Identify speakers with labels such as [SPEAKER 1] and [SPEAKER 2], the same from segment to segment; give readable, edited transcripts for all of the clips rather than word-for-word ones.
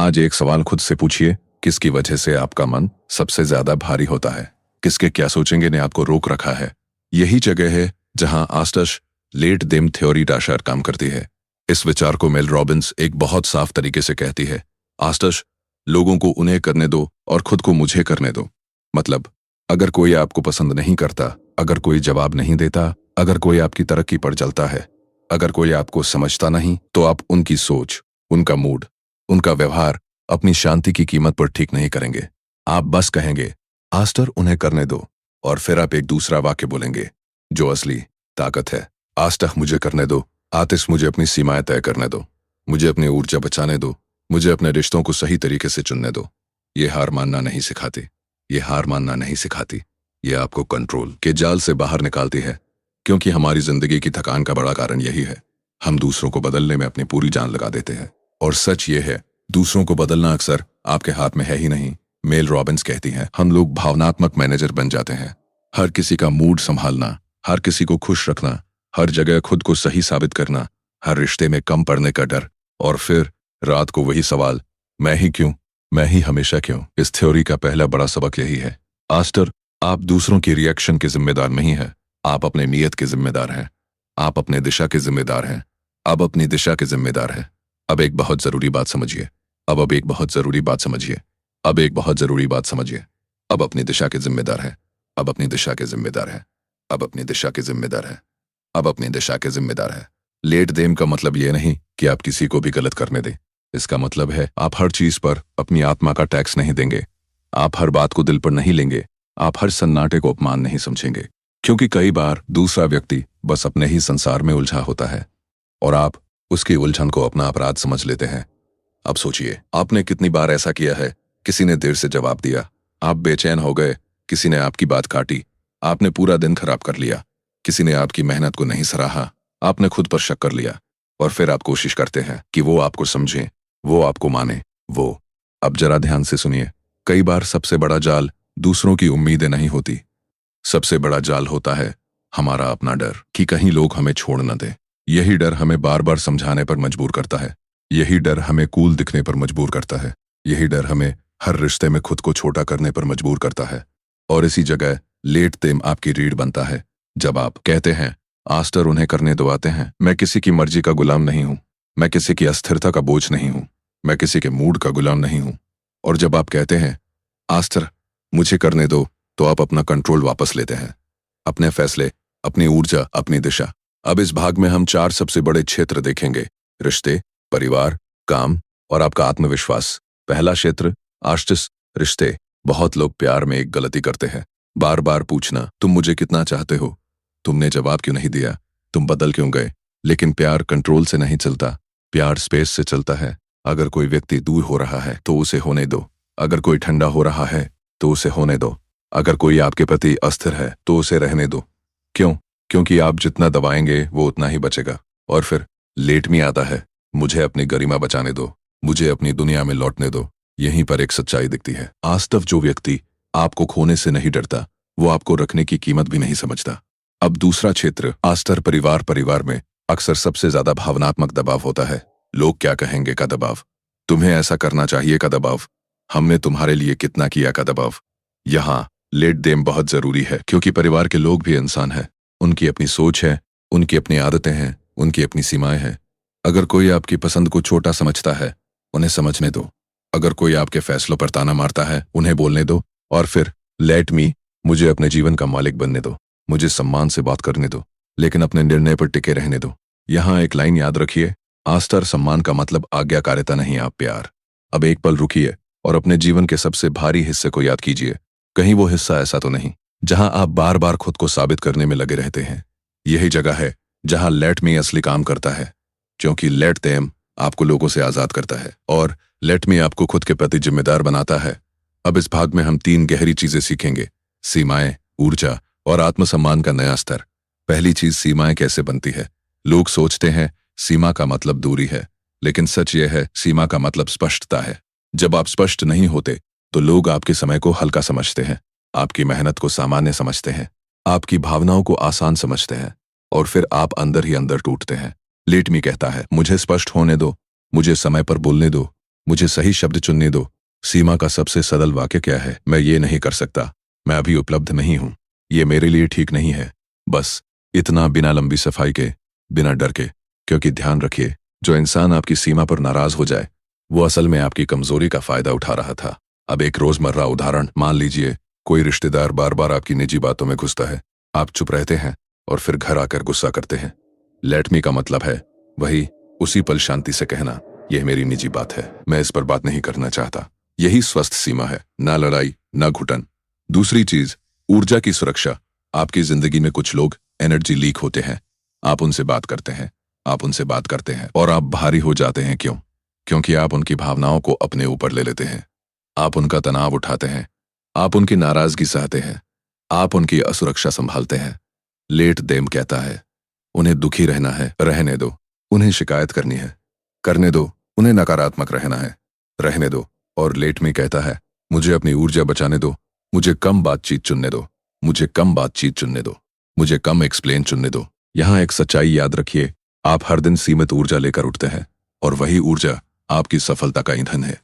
[SPEAKER 1] आज एक सवाल खुद से पूछिए, किसकी वजह से आपका मन सबसे ज्यादा भारी होता है? किसके क्या सोचेंगे ने आपको रोक रखा है? यही जगह है जहां आस्टश लेट देम थ्योरी डाशर काम करती है। इस विचार को मेल रॉबिन्स एक बहुत साफ तरीके से कहती है। आस्टश, लोगों को उन्हें करने दो और खुद को मुझे करने दो। मतलब, अगर कोई आपको पसंद नहीं करता, अगर कोई जवाब नहीं देता, अगर कोई आपकी तरक्की पर चलता है, अगर कोई आपको समझता नहीं, तो आप उनकी सोच, उनका मूड, उनका व्यवहार अपनी शांति की कीमत पर ठीक नहीं करेंगे। आप बस कहेंगे, आस्टर उन्हें करने दो, और फिर आप एक दूसरा वाक्य बोलेंगे जो असली ताकत है। आस्टर मुझे करने दो, आतिश मुझे अपनी सीमाएं तय करने दो, मुझे अपनी ऊर्जा बचाने दो, मुझे अपने रिश्तों को सही तरीके से चुनने दो। ये हार मानना नहीं सिखाती, ये हार मानना नहीं सिखाती, ये आपको कंट्रोल के जाल से बाहर निकालती है। क्योंकि हमारी जिंदगी की थकान का बड़ा कारण यही है, हम दूसरों को बदलने में अपनी पूरी जान लगा देते हैं। और सच ये है, दूसरों को बदलना अक्सर आपके हाथ में है ही नहीं। मेल रॉबिन्स कहती हैं, हम लोग भावनात्मक मैनेजर बन जाते हैं। हर किसी का मूड संभालना, हर किसी को खुश रखना, हर जगह खुद को सही साबित करना, हर रिश्ते में कम पड़ने का डर, और फिर रात को वही सवाल, मैं ही क्यों, मैं ही हमेशा क्यों। इस थ्योरी का पहला बड़ा सबक यही है, आस्टर, आप दूसरों की रिएक्शन के जिम्मेदार नहीं है, आप अपने नियत के जिम्मेदार हैं। आप अपने दिशा के जिम्मेदार हैं। अब अपनी दिशा के जिम्मेदार हैं। अब एक बहुत जरूरी बात समझिए, अब एक बहुत जरूरी बात समझिए, अब एक बहुत जरूरी बात समझिए। अब अपनी दिशा के जिम्मेदार है, अब अपनी दिशा के जिम्मेदार है, अब अपनी दिशा के जिम्मेदार है, अब अपनी दिशा के जिम्मेदार है। लेट देम का मतलब यह नहीं कि आप किसी को भी गलत करने दें। इसका मतलब है आप हर चीज पर अपनी आत्मा का टैक्स नहीं देंगे, आप हर बात को दिल पर नहीं लेंगे, आप हर सन्नाटे को अपमान नहीं समझेंगे। क्योंकि कई बार दूसरा व्यक्ति बस अपने ही संसार में उलझा होता है और आप उसकी उलझन को अपना अपराध समझ लेते हैं। अब सोचिए, आपने कितनी बार ऐसा किया है, किसी ने देर से जवाब दिया, आप बेचैन हो गए, किसी ने आपकी बात काटी, आपने पूरा दिन खराब कर लिया, किसी ने आपकी मेहनत को नहीं सराहा, आपने खुद पर शक कर लिया, और फिर आप कोशिश करते हैं कि वो आपको समझे, वो आपको माने, वो। अब जरा ध्यान से सुनिए, कई बार सबसे बड़ा जाल दूसरों की उम्मीदें नहीं होती, सबसे बड़ा जाल होता है हमारा अपना डर कि कहीं लोग हमें छोड़ न दें। यही डर हमें बार बार समझाने पर मजबूर करता है, यही डर हमें कूल दिखने पर मजबूर करता है, यही डर हमें हर रिश्ते में खुद को छोटा करने पर मजबूर करता है। और इसी जगह लेट देम आपकी रीढ़ बनता है। जब आप कहते हैं, आस्टर उन्हें करने दो, आते हैं, मैं किसी की मर्जी का गुलाम नहीं हूं, मैं किसी की अस्थिरता का बोझ नहीं हूं, मैं किसी के मूड का गुलाम नहीं हूं। और जब आप कहते हैं, आस्टर मुझे करने दो, तो आप अपना कंट्रोल वापस लेते हैं, अपने फैसले, अपनी ऊर्जा, अपनी दिशा। अब इस भाग में हम 4 सबसे बड़े क्षेत्र देखेंगे, रिश्ते, परिवार, काम और आपका आत्मविश्वास। पहला क्षेत्र, आस्टिस, रिश्ते। बहुत लोग प्यार में एक गलती करते हैं, बार बार पूछना, तुम मुझे कितना चाहते हो, तुमने जवाब क्यों नहीं दिया, तुम बदल क्यों गए। लेकिन प्यार कंट्रोल से नहीं चलता, प्यार स्पेस से चलता है। अगर कोई व्यक्ति दूर हो रहा है तो उसे होने दो, अगर कोई ठंडा हो रहा है तो उसे होने दो, अगर कोई आपके प्रति अस्थिर है तो उसे रहने दो। क्यों? क्योंकि आप जितना दबाएंगे वो उतना ही बचेगा। और फिर लेट मी आता है, मुझे अपनी गरिमा बचाने दो, मुझे अपनी दुनिया में लौटने दो। यहीं पर एक सच्चाई दिखती है, वास्तव जो व्यक्ति आपको खोने से नहीं डरता, वो आपको रखने की कीमत भी नहीं समझता। अब दूसरा क्षेत्र, आस्टर, परिवार। परिवार में अक्सर सबसे ज्यादा भावनात्मक दबाव होता है। लोग क्या कहेंगे का दबाव, तुम्हें ऐसा करना चाहिए का दबाव, हमने तुम्हारे लिए कितना किया का दबाव। यहाँ लेट देम बहुत जरूरी है, क्योंकि परिवार के लोग भी इंसान हैं, उनकी अपनी सोच है, उनकी अपनी आदतें हैं, उनकी अपनी सीमाएं हैं। अगर कोई आपकी पसंद को छोटा समझता है, उन्हें समझने दो। अगर कोई आपके फैसलों पर ताना मारता है, उन्हें बोलने दो। और फिर लेट मी, मुझे अपने जीवन का मालिक बनने दो, मुझे सम्मान से बात करने दो, लेकिन अपने निर्णय पर टिके रहने दो। यहाँ एक लाइन याद रखिए, आस्टर सम्मान का मतलब आज्ञाकारिता नहीं, आप प्यार। अब एक पल रुकिए और अपने जीवन के सबसे भारी हिस्से को याद कीजिए। कहीं वो हिस्सा ऐसा तो नहीं जहां आप बार बार खुद को साबित करने में लगे रहते हैं। यही जगह है जहां लेट मी असली काम करता है, क्योंकि लेट देम आपको लोगों से आजाद करता है और लेट मी आपको खुद के प्रति जिम्मेदार बनाता है। अब इस भाग में हम 3 गहरी चीजें सीखेंगे, सीमाएं, ऊर्जा और आत्मसम्मान का नया स्तर। पहली चीज, सीमाएं कैसे बनती है। लोग सोचते हैं सीमा का मतलब दूरी है, लेकिन सच यह है सीमा का मतलब स्पष्टता है। जब आप स्पष्ट नहीं होते तो लोग आपके समय को हल्का समझते हैं, आपकी मेहनत को सामान्य समझते हैं, आपकी भावनाओं को आसान समझते हैं, और फिर आप अंदर ही अंदर टूटते हैं। लेट मी कहता है, मुझे स्पष्ट होने दो, मुझे समय पर बोलने दो, मुझे सही शब्द चुनने दो। सीमा का सबसे सरल वाक्य क्या है? मैं ये नहीं कर सकता, मैं अभी उपलब्ध नहीं हूं, ये मेरे लिए ठीक नहीं है। बस इतना, बिना लंबी सफाई के, बिना डर के। क्योंकि ध्यान रखिए, जो इंसान आपकी सीमा पर नाराज हो जाए वो असल में आपकी कमजोरी का फायदा उठा रहा था। अब एक रोजमर्रा उदाहरण मान लीजिए, कोई रिश्तेदार बार बार आपकी निजी बातों में घुसता है। आप चुप रहते हैं और फिर घर आकर गुस्सा करते हैं। लेट मी का मतलब है वही, उसी पल शांति से कहना, यह मेरी निजी बात है, मैं इस पर बात नहीं करना चाहता। यही स्वस्थ सीमा है, ना लड़ाई ना घुटन। दूसरी चीज, ऊर्जा की सुरक्षा। आपकी जिंदगी में कुछ लोग एनर्जी लीक होते हैं। आप उनसे बात करते हैं, आप उनसे बात करते हैं और आप भारी हो जाते हैं। क्यों? क्योंकि आप उनकी भावनाओं को अपने ऊपर ले लेते हैं। आप उनका तनाव उठाते हैं, आप उनकी नाराजगी सहते हैं, आप उनकी असुरक्षा संभालते हैं। लेट देम कहता है, उन्हें दुखी रहना है, रहने दो। उन्हें शिकायत करनी है, करने दो। उन्हें नकारात्मक रहना है, रहने दो। और लेट मी कहता है, मुझे अपनी ऊर्जा बचाने दो, मुझे कम बातचीत चुनने दो, मुझे कम बातचीत चुनने दो, मुझे कम एक्सप्लेन चुनने दो। यहां एक सच्चाई याद रखिए, आप हर दिन सीमित ऊर्जा लेकर उठते हैं और वही ऊर्जा आपकी सफलता का ईंधन है।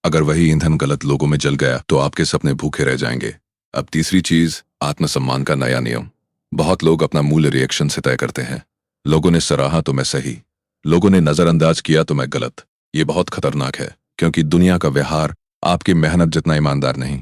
[SPEAKER 1] अगर वही ईंधन गलत लोगों में जल गया तो आपके सपने भूखे रह जाएंगे। अब तीसरी चीज, आत्मसम्मान का नया नियम। बहुत लोग अपना मूल्य रिएक्शन से तय करते हैं। लोगों ने सराहा तो मैं सही, लोगों ने नजरअंदाज किया तो मैं गलत। ये बहुत खतरनाक है, क्योंकि दुनिया का व्यवहार आपकी मेहनत जितना ईमानदार नहीं।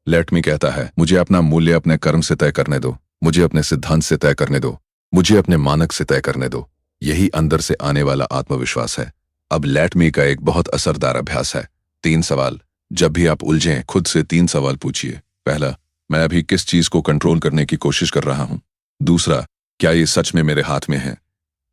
[SPEAKER 1] लेट मी कहता है, मुझे अपना मूल्य अपने कर्म से तय करने दो, मुझे अपने सिद्धांत से तय करने दो, मुझे अपने मानक से तय करने दो। यही अंदर से आने वाला आत्मविश्वास है। अब लेट मी का एक बहुत असरदार अभ्यास है, 3 सवाल। जब भी आप उलझें, खुद से 3 सवाल पूछिए। पहला, मैं अभी किस चीज को कंट्रोल करने की कोशिश कर रहा हूं? दूसरा, क्या ये सच में मेरे हाथ में है?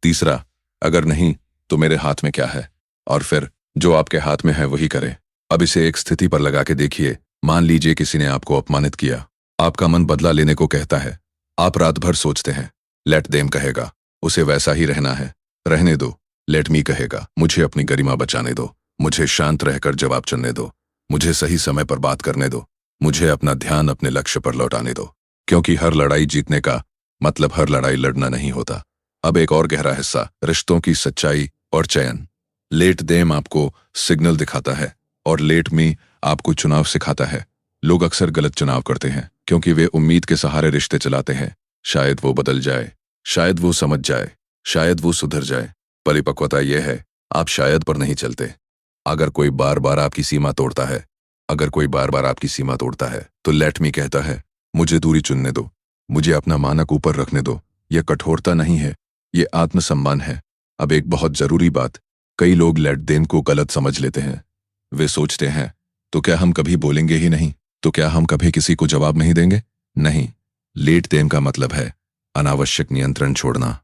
[SPEAKER 1] तीसरा, अगर नहीं तो मेरे हाथ में क्या है? और फिर जो आपके हाथ में है वही करें। अब इसे एक स्थिति पर लगा के देखिए। मान लीजिए किसी ने आपको अपमानित किया, आपका मन बदला लेने को कहता है। आप रात भर सोचते हैं। लेट देम कहेगा, उसे वैसा ही रहना है, रहने दो। लेट मी कहेगा, मुझे अपनी गरिमा बचाने दो, मुझे शांत रहकर जवाब चुनने दो, मुझे सही समय पर बात करने दो, मुझे अपना ध्यान अपने लक्ष्य पर लौटाने दो। क्योंकि हर लड़ाई जीतने का मतलब हर लड़ाई लड़ना नहीं होता। अब एक और गहरा हिस्सा, रिश्तों की सच्चाई और चयन। लेट देम आपको सिग्नल दिखाता है और लेट मी आपको चुनाव सिखाता है। लोग अक्सर गलत चुनाव करते हैं क्योंकि वे उम्मीद के सहारे रिश्ते चलाते हैं। शायद वो बदल जाए, शायद वो समझ जाए, शायद वो सुधर जाए। परिपक्वता यह है, आप शायद पर नहीं चलते। अगर कोई बार बार आपकी सीमा तोड़ता है, अगर कोई बार बार आपकी सीमा तोड़ता है तो लेट मी कहता है, मुझे दूरी चुनने दो, मुझे अपना मानक ऊपर रखने दो। यह कठोरता नहीं है, ये आत्मसम्मान है। अब एक बहुत जरूरी बात, कई लोग लेट देम को गलत समझ लेते हैं। वे सोचते हैं, तो क्या हम कभी बोलेंगे ही नहीं? तो क्या हम कभी किसी को जवाब नहीं देंगे? नहीं। लेट देम का मतलब है अनावश्यक नियंत्रण छोड़ना,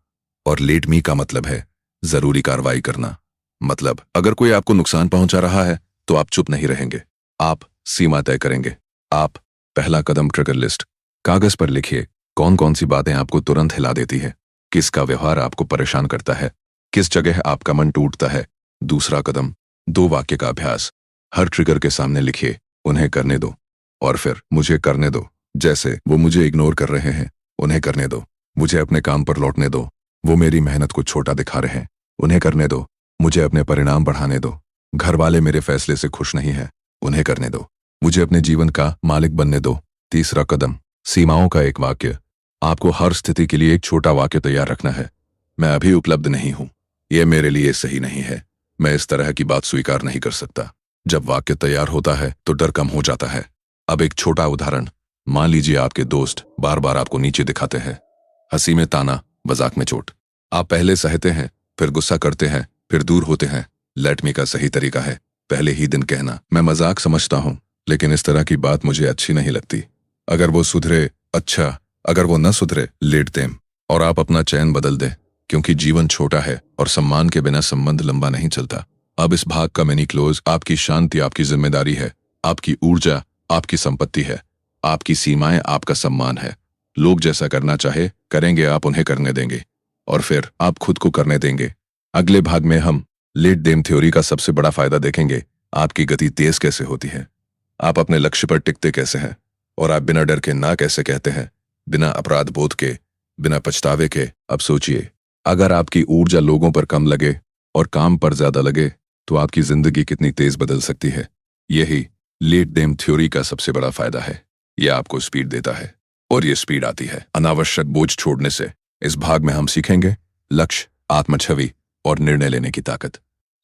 [SPEAKER 1] और लेट मी का मतलब है जरूरी कार्रवाई करना। मतलब अगर कोई आपको नुकसान पहुंचा रहा है तो आप चुप नहीं रहेंगे, आप सीमा तय करेंगे। आप पहला कदम, ट्रिगर लिस्ट। कागज पर लिखिए कौन कौन सी बातें आपको तुरंत हिला देती है, किसका व्यवहार आपको परेशान करता है, किस जगह आपका मन टूटता है। दूसरा कदम, 2 वाक्य का अभ्यास। हर ट्रिगर के सामने लिखिए, उन्हें करने दो, और फिर मुझे करने दो। जैसे वो मुझे इग्नोर कर रहे हैं, उन्हें करने दो। मुझे अपने काम पर लौटने दो, वो मेरी मेहनत को छोटा दिखा रहे हैं, उन्हें करने दो। मुझे अपने परिणाम बढ़ाने दो, घर वाले मेरे फैसले से खुश नहीं हैं, उन्हें करने दो। मुझे अपने जीवन का मालिक बनने दो। तीसरा कदम, सीमाओं का एक वाक्य। आपको हर स्थिति के लिए एक छोटा वाक्य तैयार रखना है। मैं अभी उपलब्ध नहीं हूं, यह मेरे लिए सही नहीं है, मैं इस तरह की बात स्वीकार नहीं कर सकता। जब वाक्य तैयार होता है तो डर कम हो जाता है। अब एक छोटा उदाहरण, मान लीजिए आपके दोस्त बार बार आपको नीचे दिखाते हैं, हंसी में ताना, मजाक में चोट। आप पहले सहते हैं, फिर गुस्सा करते हैं, फिर दूर होते हैं। लेट मी का सही तरीका है पहले ही दिन कहना, मैं मजाक समझता हूं, लेकिन इस तरह की बात मुझे अच्छी नहीं लगती। अगर वो सुधरे अच्छा, अगर वो न सुधरे, लेट देम। और आप अपना चयन बदल दें, क्योंकि जीवन छोटा है और सम्मान के बिना संबंध लंबा नहीं चलता। अब इस भाग का मिनी क्लोज, आपकी शांति आपकी जिम्मेदारी है, आपकी ऊर्जा आपकी संपत्ति है, आपकी सीमाएं आपका सम्मान है। लोग जैसा करना चाहे करेंगे, आप उन्हें करने देंगे, और फिर आप खुद को करने देंगे। अगले भाग में हम लेट देम थ्योरी का सबसे बड़ा फायदा देखेंगे, आपकी गति तेज कैसे होती है, आप अपने लक्ष्य पर टिकते कैसे हैं, और आप बिना डर के ना कैसे कहते हैं, बिना अपराध बोध के, बिना पछतावे के। अब सोचिए, अगर आपकी ऊर्जा लोगों पर कम लगे और काम पर ज्यादा लगे तो आपकी जिंदगी कितनी तेज बदल सकती है। यही लेट देम थ्योरी का सबसे बड़ा फायदा है। यह आपको स्पीड देता है, और ये स्पीड आती है अनावश्यक बोझ छोड़ने से। इस भाग में हम सीखेंगे लक्ष्य, आत्मछवि और निर्णय लेने की ताकत।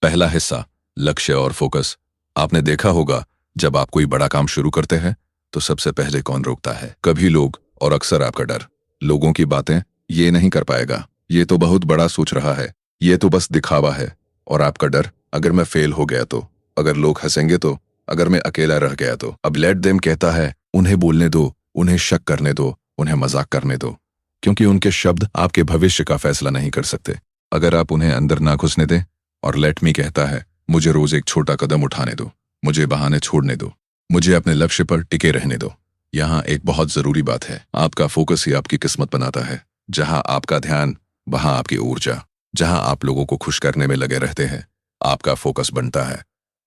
[SPEAKER 1] पहला हिस्सा, लक्ष्य और फोकस। आपने देखा होगा, जब आप कोई बड़ा काम शुरू करते हैं तो सबसे पहले कौन रोकता है? कभी लोग, और अक्सर आपका डर। लोगों की बातें, ये नहीं कर पाएगा, ये तो बहुत बड़ा सोच रहा है, ये तो बस दिखावा है। और आपका डर, अगर मैं फेल हो गया तो, अगर लोग हंसेंगे तो, अगर मैं अकेला रह गया तो। अब लेट देम कहता है, उन्हें बोलने दो, उन्हें शक करने दो, उन्हें मजाक करने दो, क्योंकि उनके शब्द आपके भविष्य का फैसला नहीं कर सकते अगर आप उन्हें अंदर ना घुसने दें। और लेट मी कहता है, मुझे रोज एक छोटा कदम उठाने दो, मुझे बहाने छोड़ने दो, मुझे अपने लक्ष्य पर टिके रहने दो। यहाँ एक बहुत जरूरी बात है, आपका फोकस ही आपकी किस्मत बनाता है। जहां आपका ध्यान, वहां आपकी ऊर्जा। जहां आप लोगों को खुश करने में लगे रहते हैं, आपका फोकस बनता है।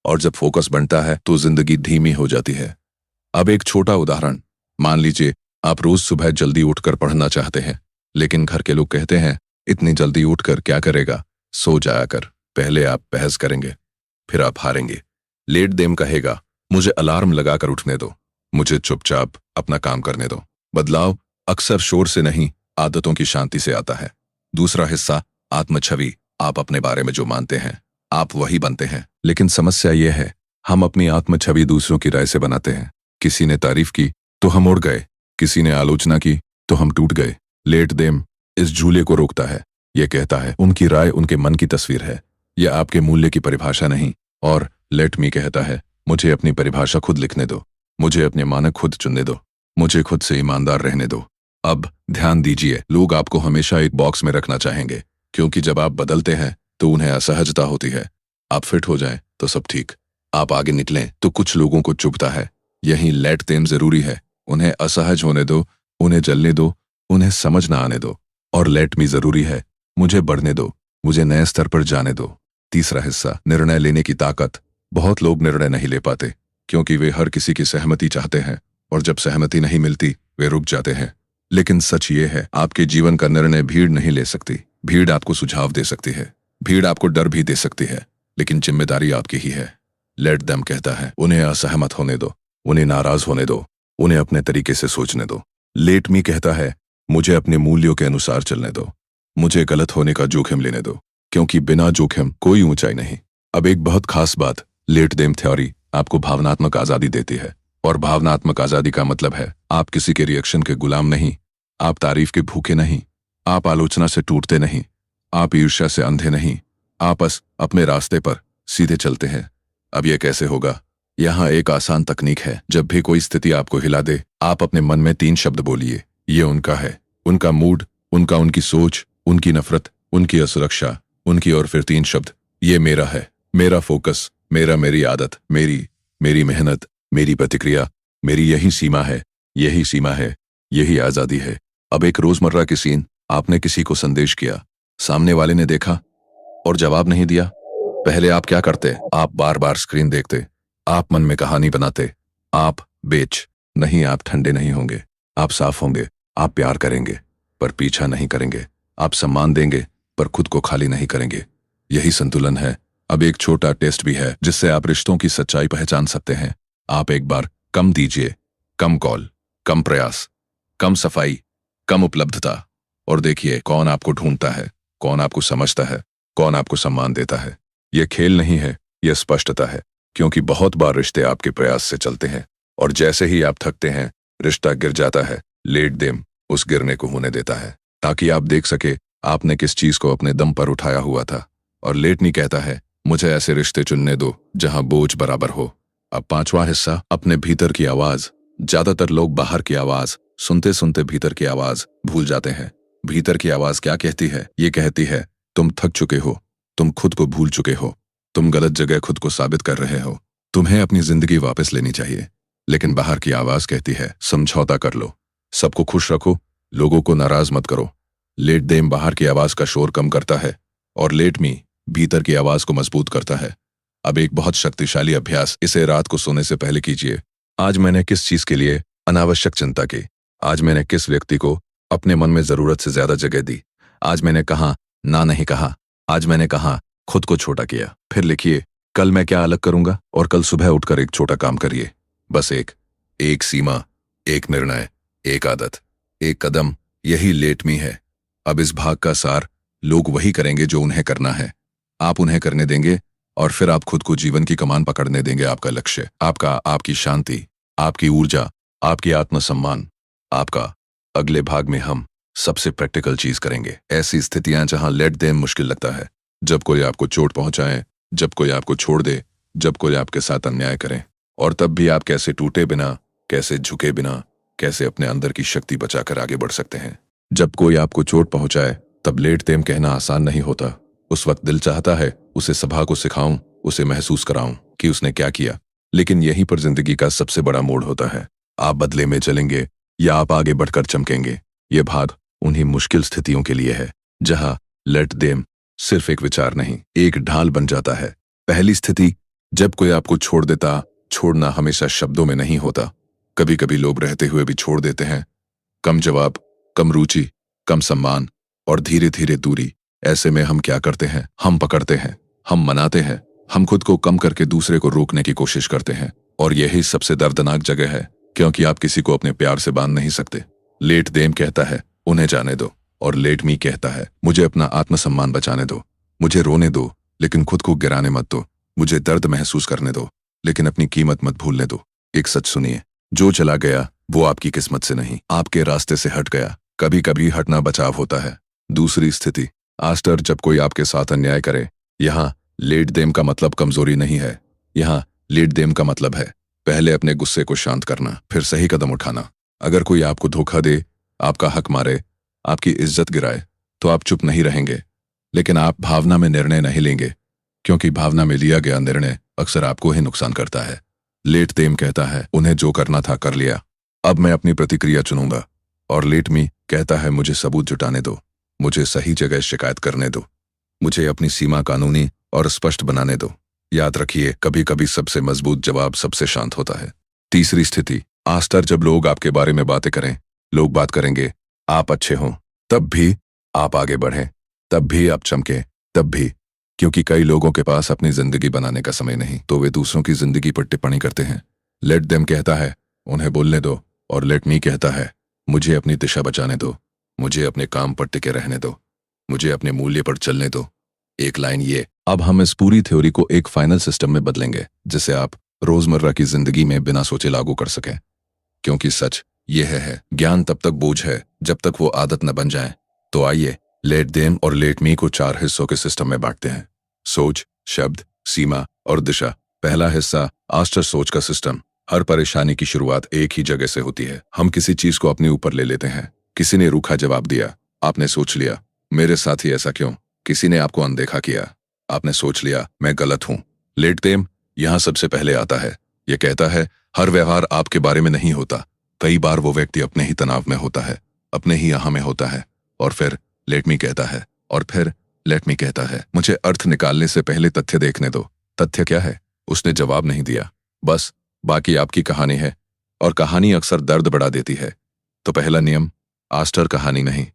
[SPEAKER 1] और जब फोकस बनता है तो जिंदगी धीमी हो जाती है। अब एक छोटा उदाहरण, मान लीजिए आप रोज सुबह जल्दी उठकर पढ़ना चाहते हैं, लेकिन घर के लोग कहते हैं, इतनी जल्दी उठकर क्या करेगा, सो जाया कर। पहले आप बहस करेंगे, फिर आप हारेंगे। लेट देम कहेगा, मुझे अलार्म लगाकर उठने दो, मुझे चुपचाप अपना काम करने दो। बदलाव अक्सर शोर से नहीं, आदतों की शांति से आता है। दूसरा हिस्सा, आत्मछवि। आप अपने बारे में जो मानते हैं, आप वही बनते हैं। लेकिन समस्या यह है, हम अपनी आत्मछवि दूसरों की राय से बनाते हैं। किसी ने तारीफ की तो हम उड़ गए, किसी ने आलोचना की तो हम टूट गए। लेट देम इस झूले को रोकता है। यह कहता है, उनकी राय उनके मन की तस्वीर है, यह आपके मूल्य की परिभाषा नहीं। और लेट मी कहता है, मुझे अपनी परिभाषा खुद लिखने दो, मुझे अपने मानक खुद चुनने दो, मुझे खुद से ईमानदार रहने दो। अब ध्यान दीजिए, लोग आपको हमेशा एक बॉक्स में रखना चाहेंगे, क्योंकि जब आप बदलते हैं तो उन्हें असहजता होती है। आप फिट हो जाएं तो सब ठीक, आप आगे निकलें तो कुछ लोगों को चुभता है। यही लेट देम जरूरी है, उन्हें असहज होने दो, उन्हें जलने दो, उन्हें समझ ना आने दो। और लेट मी जरूरी है, मुझे बढ़ने दो, मुझे नए स्तर पर जाने दो। तीसरा हिस्सा, निर्णय लेने की ताकत। बहुत लोग निर्णय नहीं ले पाते, क्योंकि वे हर किसी की सहमति चाहते हैं, और जब सहमति नहीं मिलती वे रुक जाते हैं। लेकिन सच ये है, आपके जीवन का निर्णय भीड़ नहीं ले सकती। भीड़ आपको सुझाव दे सकती है, भीड़ आपको डर भी दे सकती है, लेकिन जिम्मेदारी आपकी ही है। लेट देम कहता है, उन्हें असहमत होने दो, उन्हें नाराज होने दो, उन्हें अपने तरीके से सोचने दो। लेट मी कहता है, मुझे अपने मूल्यों के अनुसार चलने दो, मुझे गलत होने का जोखिम लेने दो, क्योंकि बिना जोखिम कोई ऊंचाई नहीं। अब एक बहुत खास बात, लेट देम थ्योरी आपको भावनात्मक आजादी देती है। और भावनात्मक आजादी का मतलब है, आप किसी के रिएक्शन के गुलाम नहीं, आप तारीफ के भूखे नहीं, आप आलोचना से टूटते नहीं, आप ईर्ष्या से अंधे नहीं, आप बस अपने रास्ते पर सीधे चलते हैं। अब यह कैसे होगा? यहाँ एक आसान तकनीक है। जब भी कोई स्थिति आपको हिला दे, आप अपने मन में 3 शब्द बोलिए। ये उनका है, उनका मूड, उनकी सोच, उनकी नफरत, उनकी असुरक्षा, उनकी, और फिर 3 शब्द, ये मेरा है, मेरा फोकस, मेरी आदत, मेरी मेहनत, मेरी प्रतिक्रिया, मेरी यही सीमा है, यही सीमा है, यही आजादी है। अब एक रोजमर्रा की सीन, आपने किसी को संदेश किया, सामने वाले ने देखा और जवाब नहीं दिया। पहले आप क्या करते? आप बार बार स्क्रीन देखते, आप मन में कहानी बनाते, आप नहीं, आप ठंडे नहीं होंगे, आप साफ होंगे, आप प्यार करेंगे पर पीछा नहीं करेंगे, आप सम्मान देंगे पर खुद को खाली नहीं करेंगे। यही संतुलन है। अब एक छोटा टेस्ट भी है जिससे आप रिश्तों की सच्चाई पहचान सकते हैं। आप एक बार कम दीजिए, कम कॉल, कम प्रयास, कम सफाई, कम उपलब्धता, और देखिए कौन आपको ढूंढता है, कौन आपको समझता है, कौन आपको सम्मान देता है। यह खेल नहीं है, यह स्पष्टता है, क्योंकि बहुत बार रिश्ते आपके प्रयास से चलते हैं, और जैसे ही आप थकते हैं रिश्ता गिर जाता है। लेट देम उस गिरने को होने देता है, ताकि आप देख सके आपने किस चीज को अपने दम पर उठाया हुआ था। और लेट मी कहता है, मुझे ऐसे रिश्ते चुनने दो जहां बोझ बराबर हो। अब 5वां हिस्सा, अपने भीतर की आवाज। ज्यादातर लोग बाहर की आवाज सुनते सुनते भीतर की आवाज भूल जाते हैं। भीतर की आवाज क्या कहती है? ये कहती है, तुम थक चुके हो, तुम खुद को भूल चुके हो, तुम गलत जगह खुद को साबित कर रहे हो, तुम्हें अपनी जिंदगी वापस लेनी चाहिए। लेकिन बाहर की आवाज कहती है, समझौता कर लो, सबको खुश रखो, लोगों को नाराज मत करो। लेट देम बाहर की आवाज का शोर कम करता है, और लेट मी भीतर की आवाज को मजबूत करता है। अब एक बहुत शक्तिशाली अभ्यास, इसे रात को सोने से पहले कीजिए। आज मैंने किस चीज के लिए अनावश्यक चिंता की? आज मैंने किस व्यक्ति को अपने मन में जरूरत से ज्यादा जगह दी? आज मैंने कहा ना नहीं कहा? आज मैंने कहा खुद को छोटा किया? फिर लिखिए, कल मैं क्या अलग करूंगा, और कल सुबह उठकर एक छोटा काम करिए। बस एक सीमा, एक निर्णय, एक आदत, एक कदम, यही लेट मी है। अब इस भाग का सार, लोग वही करेंगे जो उन्हें करना है। आप उन्हें करने देंगे और फिर आप खुद को जीवन की कमान पकड़ने देंगे। आपका लक्ष्य, आपकी शांति, आपकी ऊर्जा, आपकी आत्मसम्मान, आपका। अगले भाग में हम सबसे प्रैक्टिकल चीज करेंगे, ऐसी स्थितियां जहां लेट देम मुश्किल लगता है। जब कोई आपको चोट पहुंचाए, जब कोई आपको छोड़ दे, जब कोई आपके साथ अन्याय करे, और तब भी आप कैसे टूटे बिना, कैसे झुके बिना, कैसे अपने अंदर की शक्ति बचाकर आगे बढ़ सकते हैं। जब कोई आपको चोट पहुंचाए तब लेट देम कहना आसान नहीं होता। उस वक्त दिल चाहता है उसे सभा को सिखाऊं, उसे महसूस कराऊं कि उसने क्या किया। लेकिन यहीं पर जिंदगी का सबसे बड़ा मोड़ होता है। आप बदले में चलेंगे या आप आगे बढ़कर चमकेंगे। ये भाग उन्हीं मुश्किल स्थितियों के लिए है जहां लेट देम सिर्फ एक विचार नहीं, एक ढाल बन जाता है। पहली स्थिति, जब कोई आपको छोड़ देता। छोड़ना हमेशा शब्दों में नहीं होता। कभी कभी लोग रहते हुए भी छोड़ देते हैं। कम जवाब, कम रुचि, कम सम्मान और धीरे धीरे दूरी। ऐसे में हम क्या करते हैं? हम पकड़ते हैं, हम मनाते हैं, हम खुद को कम करके दूसरे को रोकने की कोशिश करते हैं। और यही सबसे दर्दनाक जगह है, क्योंकि आप किसी को अपने प्यार से बांध नहीं सकते। लेट देम कहता है उन्हें जाने दो, और लेट मी कहता है मुझे अपना आत्मसम्मान बचाने दो। मुझे रोने दो, लेकिन खुद को गिराने मत दो। मुझे दर्द महसूस करने दो, लेकिन अपनी कीमत मत भूलने दो। एक सच सुनिए, जो चला गया वो आपकी किस्मत से नहीं, आपके रास्ते से हट गया। कभी कभी हटना बचाव होता है। दूसरी स्थिति, आफ्टर जब कोई आपके साथ अन्याय करे। यहाँ लेट देम का मतलब कमजोरी नहीं है। यहाँ लेट देम का मतलब है पहले अपने गुस्से को शांत करना, फिर सही कदम उठाना। अगर कोई आपको धोखा दे, आपका हक मारे, आपकी इज्जत गिराए, तो आप चुप नहीं रहेंगे। लेकिन आप भावना में निर्णय नहीं लेंगे, क्योंकि भावना में लिया गया निर्णय अक्सर आपको ही नुकसान करता है। लेट देम कहता है उन्हें जो करना था कर लिया, अब मैं अपनी प्रतिक्रिया चुनूंगा। और लेट मी कहता है मुझे सबूत जुटाने दो, मुझे सही जगह शिकायत करने दो, मुझे अपनी सीमा कानूनी और स्पष्ट बनाने दो। याद रखिए, कभी कभी सबसे मजबूत जवाब सबसे शांत होता है। तीसरी स्थिति, आफ्टर जब लोग आपके बारे में बातें करें। लोग बात करेंगे, आप अच्छे हों, तब भी आप आगे बढ़ें, तब भी आप चमके, तब भी, क्योंकि कई लोगों के पास अपनी जिंदगी बनाने का समय नहीं, तो वे दूसरों की जिंदगी पर टिप्पणी करते हैं। लेट देम कहता है उन्हें बोलने दो, और लेट मी कहता है मुझे अपनी दिशा बचाने दो, मुझे अपने काम पर टिके रहने दो, मुझे अपने मूल्य पर चलने दो। एक लाइन ये। अब हम इस पूरी थ्योरी को एक फाइनल सिस्टम में बदलेंगे, जिसे आप रोजमर्रा की जिंदगी में बिना सोचे लागू कर सकें। क्योंकि सच यह है, ज्ञान तब तक बोझ है जब तक वो आदत न बन जाए। तो आइए लेट देम और लेट मी को 4 हिस्सों के सिस्टम में बांटते हैं। सोच, शब्द, सीमा और दिशा। पहला हिस्सा, आस्टर सोच का सिस्टम। हर परेशानी की शुरुआत एक ही जगह से होती है। हम किसी चीज को अपने ऊपर ले लेते हैं। किसी ने रूखा जवाब दिया, आपने सोच लिया मेरे साथ ही ऐसा क्यों। किसी ने आपको अनदेखा किया, आपने सोच लिया मैं गलत हूं। लेट देम यहां सबसे पहले आता है। यह कहता है हर व्यवहार आपके बारे में नहीं होता। कई बार वो व्यक्ति अपने ही तनाव में होता है, अपने ही यहाँ में होता है। और फिर लेट मी कहता है, और फिर लेट मी कहता है मुझे अर्थ निकालने से पहले तथ्य देखने दो। तथ्य क्या है? उसने जवाब नहीं दिया, बस बाकी आपकी कहानी है, और कहानी अक्सर दर्द बढ़ा देती है। तो पहला नियम, आस्टर कहानी नहीं,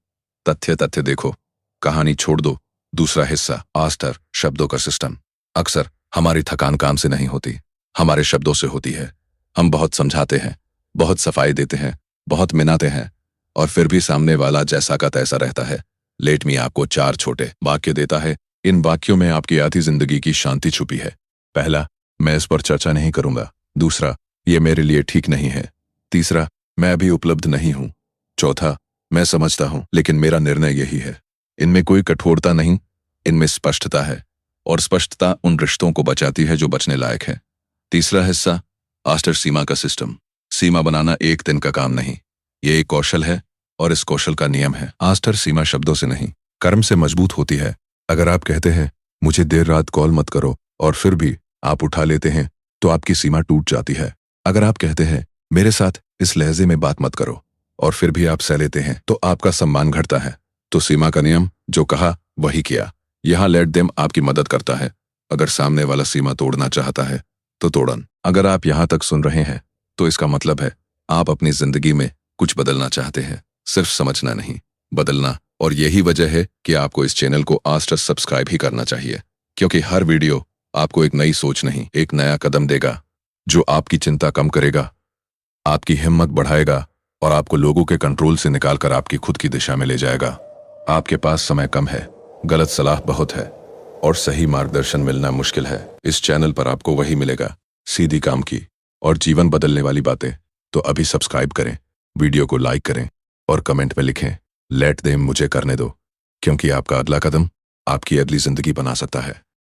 [SPEAKER 1] तथ्य तथ्य देखो, कहानी छोड़ दो। दूसरा हिस्सा, आस्टर शब्दों का सिस्टम। अक्सर हमारी थकान काम से नहीं होती, हमारे शब्दों से होती है। हम बहुत समझाते हैं, बहुत सफाई देते हैं, बहुत मिनाते हैं, और फिर भी सामने वाला जैसा का तैसा रहता है। लेट मी आपको 4 छोटे वाक्य देता है। इन वाक्यों में आपकी आधी जिंदगी की शांति छुपी है। पहला, मैं इस पर चर्चा नहीं करूंगा। दूसरा, ये मेरे लिए ठीक नहीं है। तीसरा, मैं अभी उपलब्ध नहीं हूं। चौथा, मैं समझता हूं लेकिन मेरा निर्णय यही है। इनमें कोई कठोरता नहीं, इनमें स्पष्टता है, और स्पष्टता उन रिश्तों को बचाती है जो बचने लायक है। तीसरा हिस्सा, आस्टर सीमा का सिस्टम। सीमा बनाना एक दिन का काम नहीं, ये एक कौशल है, और इस कौशल का नियम है, आस्टर सीमा शब्दों से नहीं, कर्म से मजबूत होती है। अगर आप कहते हैं मुझे देर रात कॉल मत करो, और फिर भी आप उठा लेते हैं, तो आपकी सीमा टूट जाती है। अगर आप कहते हैं मेरे साथ इस लहजे में बात मत करो, और फिर भी आप सह लेते हैं, तो आपका सम्मान घटता है। तो सीमा का नियम, जो कहा वही किया। यहाँ लेट देम आपकी मदद करता है। अगर सामने वाला सीमा तोड़ना चाहता है तो तोड़न। अगर आप यहाँ तक सुन रहे हैं तो इसका मतलब है आप अपनी जिंदगी में कुछ बदलना चाहते हैं, सिर्फ समझना नहीं, बदलना। और यही वजह है कि आपको इस चैनल को आज तक सब्सक्राइब ही करना चाहिए, क्योंकि हर वीडियो आपको एक नई सोच नहीं, एक नया कदम देगा जो आपकी चिंता कम करेगा, आपकी हिम्मत बढ़ाएगा और आपको लोगों के कंट्रोल से निकालकर आपकी खुद की दिशा में ले जाएगा। आपके पास समय कम है, गलत सलाह बहुत है और सही मार्गदर्शन मिलना मुश्किल है। इस चैनल पर आपको वही मिलेगा, सीधी काम की और जीवन बदलने वाली बातें। तो अभी सब्सक्राइब करें, वीडियो को लाइक करें और कमेंट में लिखें, लेट देम मुझे करने दो, क्योंकि आपका अगला कदम आपकी अगली जिंदगी बना सकता है।